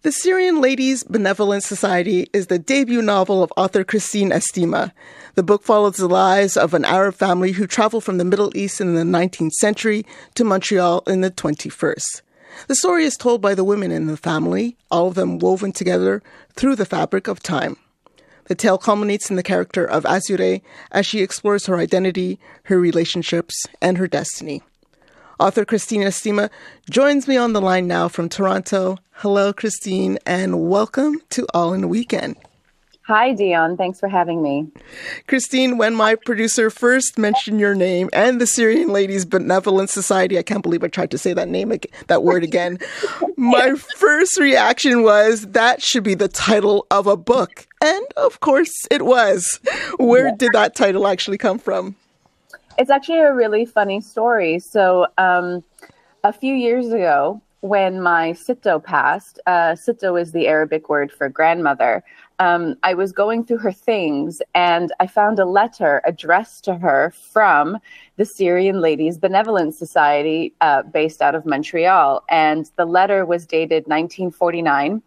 The Syrian Ladies Benevolent Society is the debut novel of author Christine Estima. The book follows the lives of an Arab family who traveled from the Middle East in the 19th century to Montreal in the 21st. The story is told by the women in the family, all of them woven together through the fabric of time. The tale culminates in the character of Azure as she explores her identity, her relationships, and her destiny. Author Christine Estima joins me on the line now from Toronto. Hello, Christine, and welcome to All in a Weekend. Hi, Dionne. Thanks for having me. Christine, when my producer first mentioned your name and the Syrian Ladies Benevolent Society, I can't believe I tried to say that word again. My first reaction was that should be the title of a book. And of course it was. Where did that title actually come from? It's actually a really funny story. So a few years ago, when my sitto passed, sitto is the Arabic word for grandmother, I was going through her things and I found a letter addressed to her from the Syrian Ladies Benevolent Society based out of Montreal. And the letter was dated 1949.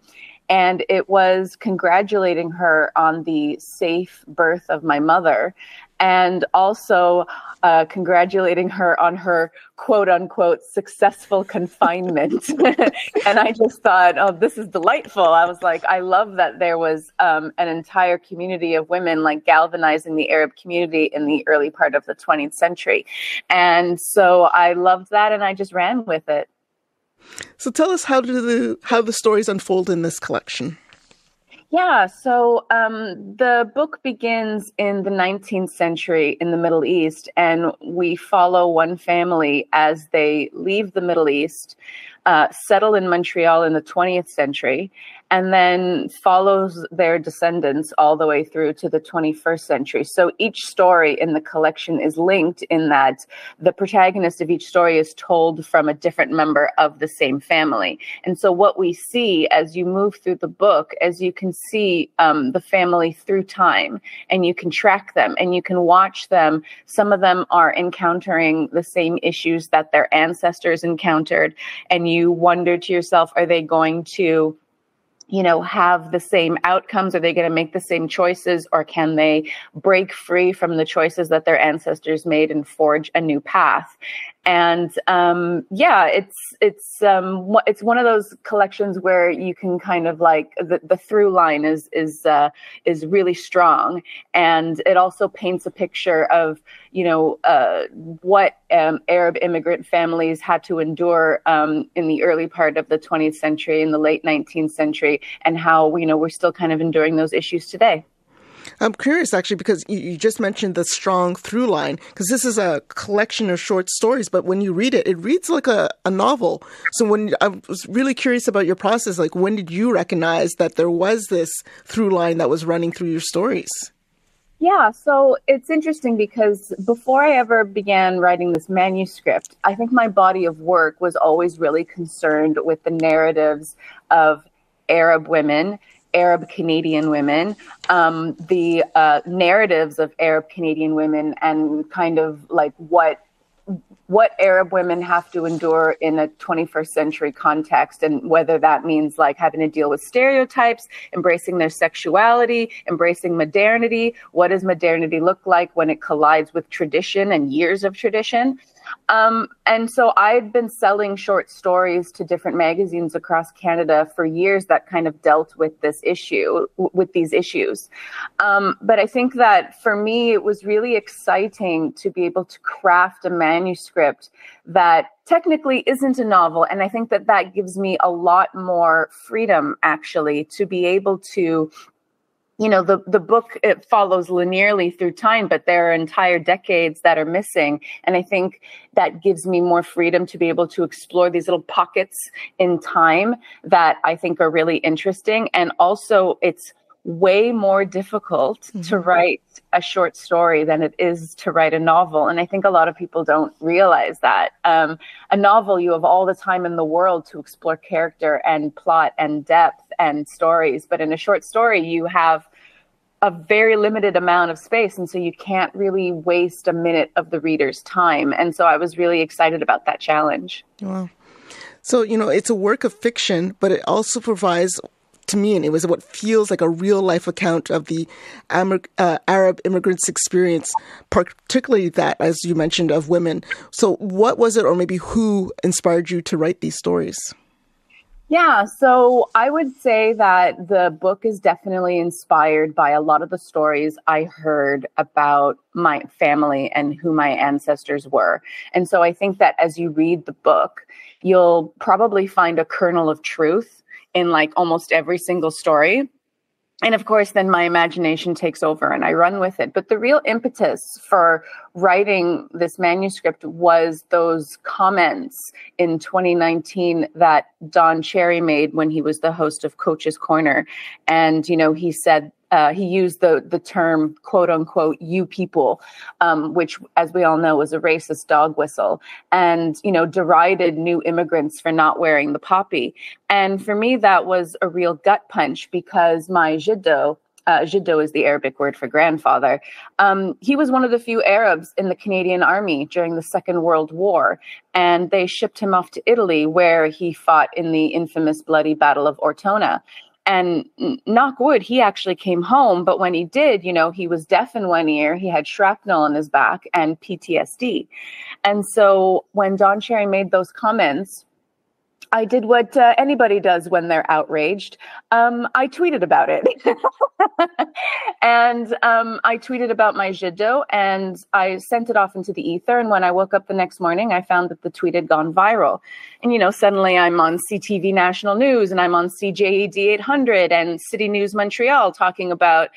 And it was congratulating her on the safe birth of my mother and also congratulating her on her quote unquote successful confinement. And I just thought, oh, this is delightful. I was like, I love that there was an entire community of women like galvanizing the Arab community in the early part of the 20th century. And so I loved that and I just ran with it. So tell us how the stories unfold in this collection. Yeah, so the book begins in the 19th century in the Middle East, and we follow one family as they leave the Middle East, settle in Montreal in the 20th century, and then follows their descendants all the way through to the 21st century. So each story in the collection is linked in that the protagonist of each story is told from a different member of the same family. And so what we see as you move through the book, as you can see the family through time, and you can track them and you can watch them. Some of them are encountering the same issues that their ancestors encountered, and you wonder to yourself, are they going to have the same outcomes? Are they going to make the same choices, or can they break free from the choices that their ancestors made and forge a new path? And it's one of those collections where you can kind of like the through line is really strong, and it also paints a picture of what Arab immigrant families had to endure in the early part of the 20th century, in the late 19th century, and how we're still kind of enduring those issues today. I'm curious, actually, because you just mentioned the strong through line, because this is a collection of short stories, but when you read it, it reads like a novel. So I was really curious about your process, like when did you recognize that there was this through line that was running through your stories? Yeah, so it's interesting because before I ever began writing this manuscript, I think my body of work was always really concerned with the narratives of Arab women, Arab Canadian women, the narratives of Arab Canadian women, and kind of like what Arab women have to endure in a 21st century context, and whether that means like having to deal with stereotypes, embracing their sexuality, embracing modernity. What does modernity look like when it collides with tradition and years of tradition? And so I'd been selling short stories to different magazines across Canada for years that kind of dealt with this issue, with these issues. But I think that for me, it was really exciting to be able to craft a manuscript that technically isn't a novel. And I think that that gives me a lot more freedom, actually, to be able to the book, it follows linearly through time, but there are entire decades that are missing. And I think that gives me more freedom to be able to explore these little pockets in time that I think are really interesting. And also it's way more difficult to write a short story than it is to write a novel. And I think a lot of people don't realize that. A novel, you have all the time in the world to explore character and plot and depth and stories. But in a short story, you have a very limited amount of space. And so you can't really waste a minute of the reader's time. And so I was really excited about that challenge. Wow. So, it's a work of fiction, but it also provides, to me, and it was what feels like a real life account of the Arab immigrants' experience, particularly that, as you mentioned, of women. So what was it, or maybe who inspired you to write these stories? Yeah, so I would say that the book is definitely inspired by a lot of the stories I heard about my family and who my ancestors were. And so I think that as you read the book, you'll probably find a kernel of truth in like almost every single story. And of course, then my imagination takes over and I run with it. But the real impetus for writing this manuscript was those comments in 2019 that Don Cherry made when he was the host of Coach's Corner. And, he said, he used the term, quote unquote, you people, which, as we all know, is a racist dog whistle, and, derided new immigrants for not wearing the poppy. And for me, that was a real gut punch because my jiddo is the Arabic word for grandfather. He was one of the few Arabs in the Canadian Army during the Second World War, and they shipped him off to Italy, where he fought in the infamous bloody Battle of Ortona. And knock wood, he actually came home. But when he did, he was deaf in one ear. He had shrapnel on his back and PTSD. And so when Don Cherry made those comments, I did what anybody does when they're outraged. I tweeted about it. And I tweeted about my jiddo and I sent it off into the ether. And when I woke up the next morning, I found that the tweet had gone viral. And, suddenly I'm on CTV National News and I'm on CJED 800 and City News Montreal talking about,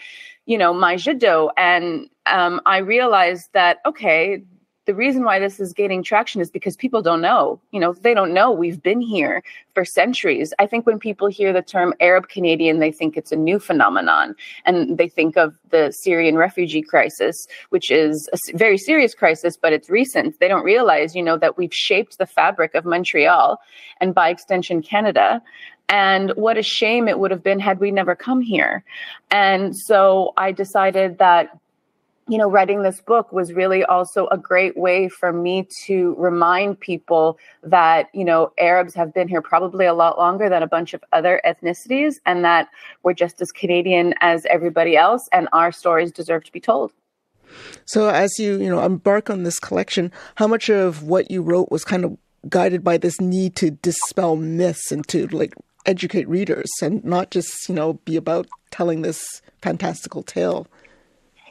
my jiddo. And I realized that, okay, the reason why this is gaining traction is because people don't know. They don't know we've been here for centuries. I think when people hear the term Arab Canadian, they think it's a new phenomenon. And they think of the Syrian refugee crisis, which is a very serious crisis, but it's recent. They don't realize, that we've shaped the fabric of Montreal and by extension, Canada. And what a shame it would have been had we never come here. And so I decided that writing this book was really also a great way for me to remind people that, Arabs have been here probably a lot longer than a bunch of other ethnicities, and that we're just as Canadian as everybody else, and our stories deserve to be told. So as you, embark on this collection, how much of what you wrote was kind of guided by this need to dispel myths and to educate readers and not just, be about telling this fantastical tale?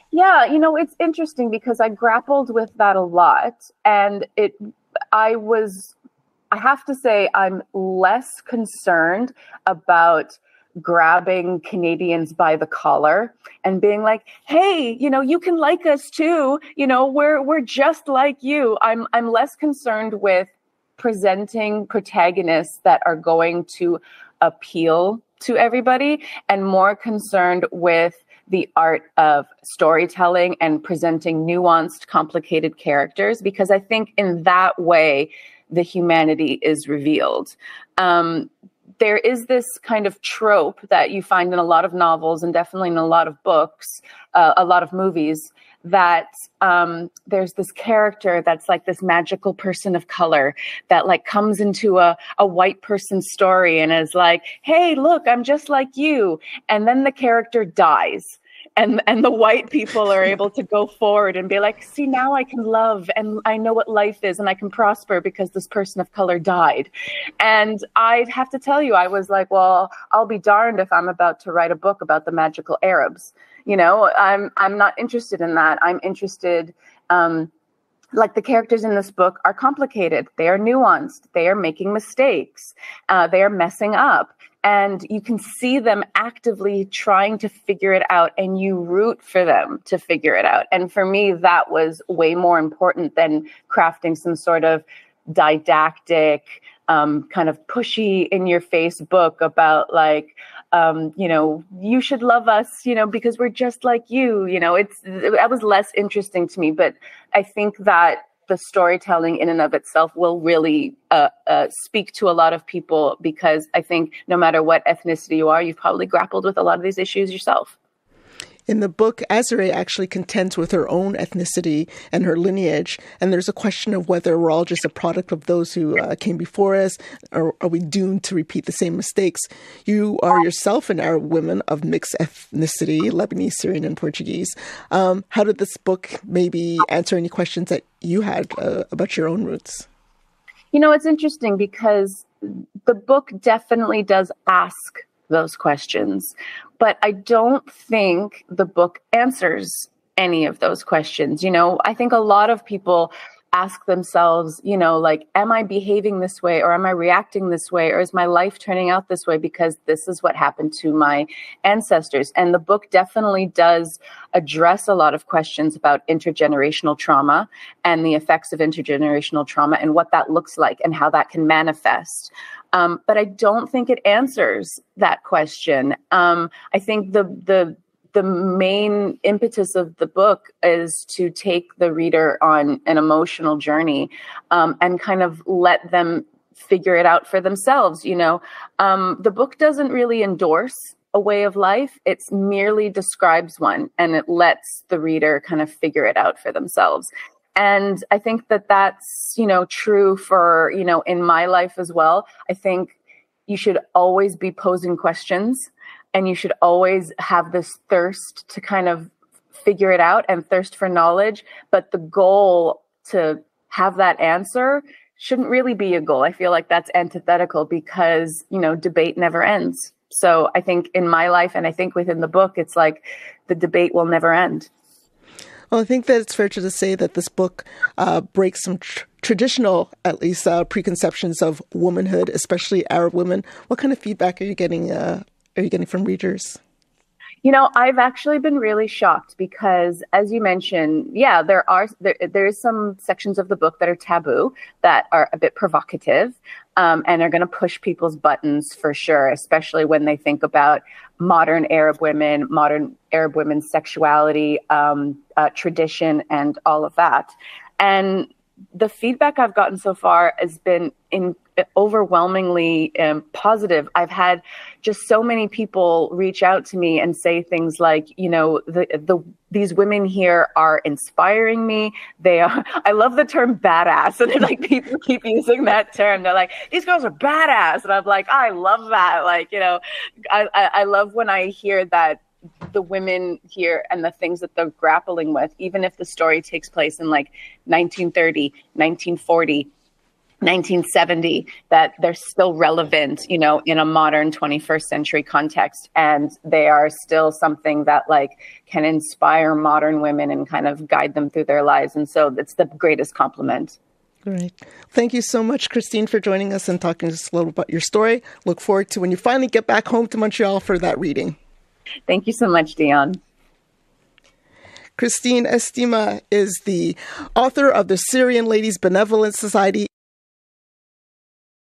Yeah, it's interesting because I grappled with that a lot. And I have to say, I'm less concerned about grabbing Canadians by the collar and being like, hey, you can like us too. We're just like you. I'm less concerned with presenting protagonists that are going to appeal to everybody and more concerned with the art of storytelling and presenting nuanced, complicated characters, because I think in that way, the humanity is revealed. There is this kind of trope that you find in a lot of novels and definitely in a lot of books, a lot of movies, that there's this character that's like this magical person of color that comes into a white person's story and is like, hey, look, I'm just like you. And then the character dies. And the white people are able to go forward and be like, see, now I can love and I know what life is and I can prosper because this person of color died. And I'd have to tell you, I was like, well, I'll be darned if I'm about to write a book about the magical Arabs. I'm not interested in that. I'm interested, the characters in this book are complicated. They are nuanced. They are making mistakes. They are messing up. And you can see them actively trying to figure it out, and you root for them to figure it out. And for me, that was way more important than crafting some sort of didactic, kind of pushy in your face book about you should love us, because we're just like you. That was less interesting to me. But I think that the storytelling in and of itself will really speak to a lot of people, because I think no matter what ethnicity you are, you've probably grappled with a lot of these issues yourself. In the book, Azure actually contends with her own ethnicity and her lineage, and there's a question of whether we're all just a product of those who came before us, or are we doomed to repeat the same mistakes? You are yourself an Arab woman of mixed ethnicity, Lebanese, Syrian, and Portuguese. How did this book maybe answer any questions that you had about your own roots? You know, it's interesting because the book definitely does ask those questions, but I don't think the book answers any of those questions. You know, I think a lot of people ask themselves, you know, like, am I behaving this way, or am I reacting this way, or is my life turning out this way because this is what happened to my ancestors? And the book definitely does address a lot of questions about intergenerational trauma and the effects of intergenerational trauma and what that looks like and how that can manifest. But I don't think it answers that question. I think the main impetus of the book is to take the reader on an emotional journey, and kind of let them figure it out for themselves. You know, the book doesn't really endorse a way of life. It merely describes one, and it lets the reader kind of figure it out for themselves. And I think that that's, you know, true for, you know, in my life as well. I think you should always be posing questions, and you should always have this thirst to kind of figure it out and thirst for knowledge. But the goal to have that answer shouldn't really be a goal. I feel like that's antithetical because, you know, debate never ends. So I think in my life, and I think within the book, it's like the debate will never end. Well, I think that it's fair to say that this book breaks some traditional, at least, preconceptions of womanhood, especially Arab women. What kind of feedback are you getting from readers? You know, I've actually been really shocked because, as you mentioned, yeah, there is some sections of the book that are taboo, that are a bit provocative, and are going to push people's buttons for sure, especially when they think about modern Arab women's sexuality, tradition, and all of that. And the feedback I've gotten so far has been overwhelmingly positive. I've had just so many people reach out to me and say things like, you know, these women here are inspiring me. I love the term badass, and like people keep using that term. They're like, these girls are badass, and I'm like, I love that. Like, you know, I love when I hear that the women here and the things that they're grappling with, even if the story takes place in like 1930, 1940, 1970, that they're still relevant, you know, in a modern 21st century context. And they are still something that like can inspire modern women and kind of guide them through their lives. And so it's the greatest compliment. Great. Thank you so much, Christine, for joining us and talking to us a little about your story. Look forward to when you finally get back home to Montreal for that reading. Thank you so much, Dionne. Christine Estima is the author of the Syrian Ladies Benevolent Society.